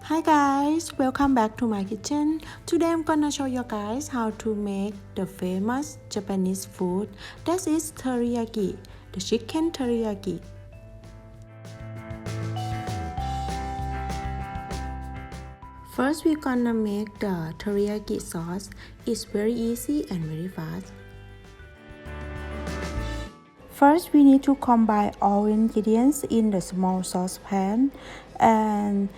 Hi guys, welcome back to my kitchen. Today I'm gonna show you guys how to make the famous Japanese food that is teriyaki, the chicken teriyaki. First we're gonna make the teriyaki sauce. It's very easy and very fast. First we need to combine all ingredients in the small saucepan, and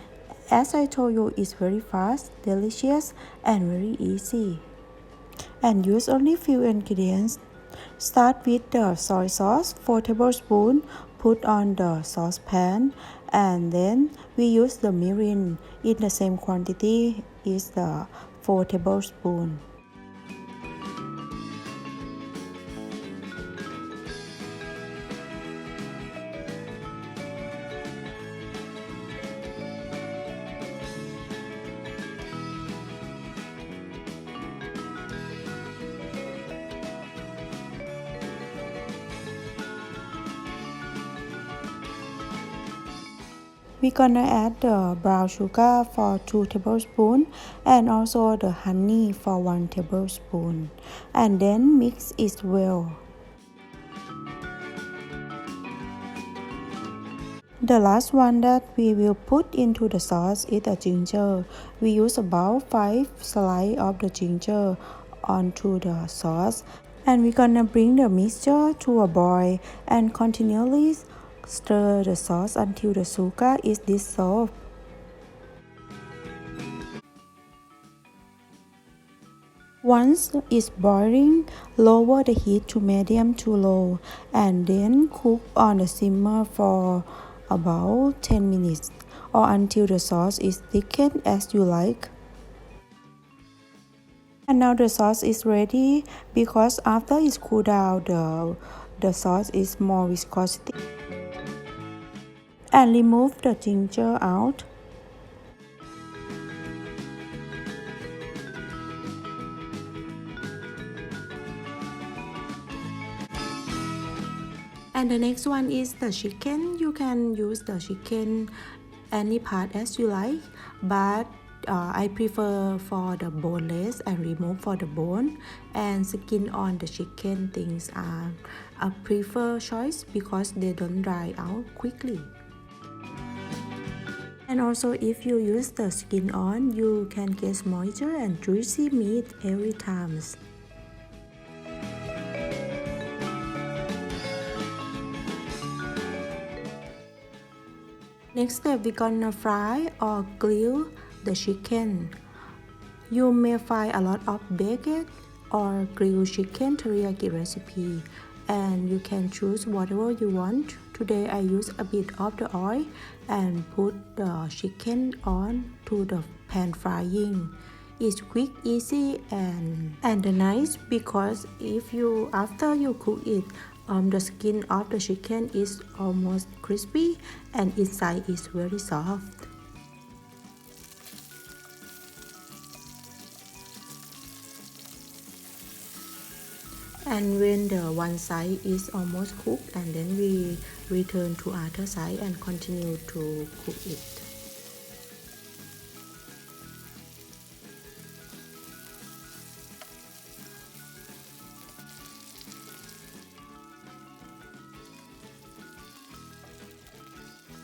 as I told you, it's very fast, delicious and very easy. And use only few ingredients. Start with the soy sauce, 4 tablespoons, put on the saucepan, and then we use the mirin in the same quantity is the 4 tablespoons. We're gonna add the brown sugar for 2 tablespoons and also the honey for 1 tablespoon, and then mix it well. The last one that we will put into the sauce is the ginger. We use about 5 slices of the ginger onto the sauce, and we're gonna bring the mixture to a boil and continually stir the sauce until the sugar is dissolved. Once it's boiling, lower the heat to medium to low and then cook on the simmer for about 10 minutes or until the sauce is thickened as you like. And now the sauce is ready because after it's cooled down, the sauce is more viscosity. And remove the ginger out. And the next one is the chicken. You can use the chicken any part as you like, but I prefer for the boneless and remove for the bone, and skin on the chicken things are a preferred choice because they don't dry out quickly. And also if you use the skin on, you can get moisture and juicy meat every time. Next step, we're gonna fry or grill the chicken. You may find a lot of baked or grilled chicken teriyaki recipe, and you can choose whatever you want. Today I use a bit of the oil and put the chicken on to the pan frying. It's quick, easy and nice because if you after you cook it, the skin of the chicken is almost crispy and inside is very soft. And when the one side is almost cooked, and then we return to other side and continue to cook it.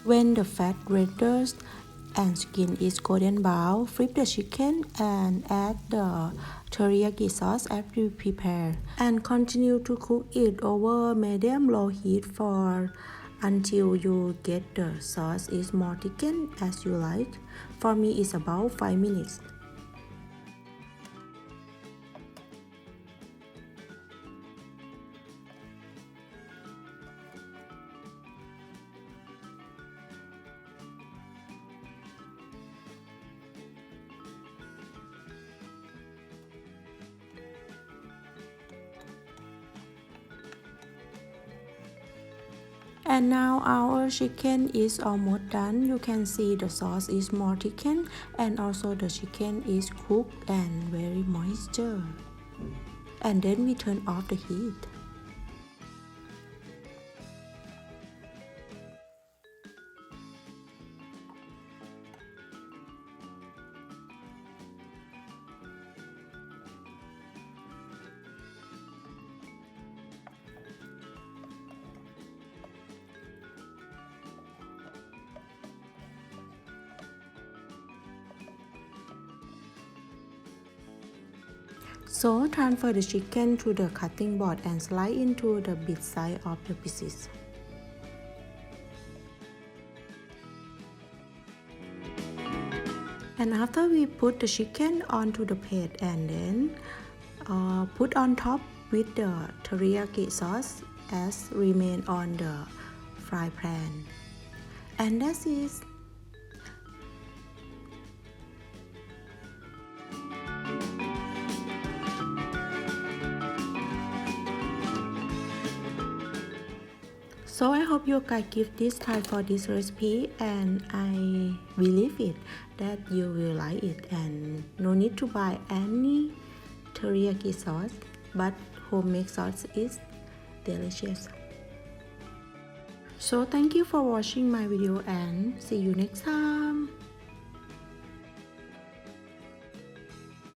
When the fat renders and skin is golden brown, flip the chicken and add the teriyaki sauce after you prepare, and continue to cook it over medium-low heat for until you get the sauce is more thickened as you like. For me, it's about 5 minutes. And now our chicken is almost done. You can see the sauce is more thickened and also the chicken is cooked and very moisture. And then we turn off the heat. So transfer the chicken to the cutting board and slice into the bit size of the pieces. And after we put the chicken onto the plate and then put on top with the teriyaki sauce as remain on the fry pan. And that's it. So I hope you guys give this try for this recipe, and I believe it that you will like it, and no need to buy any teriyaki sauce, but homemade sauce is delicious. So thank you for watching my video and see you next time.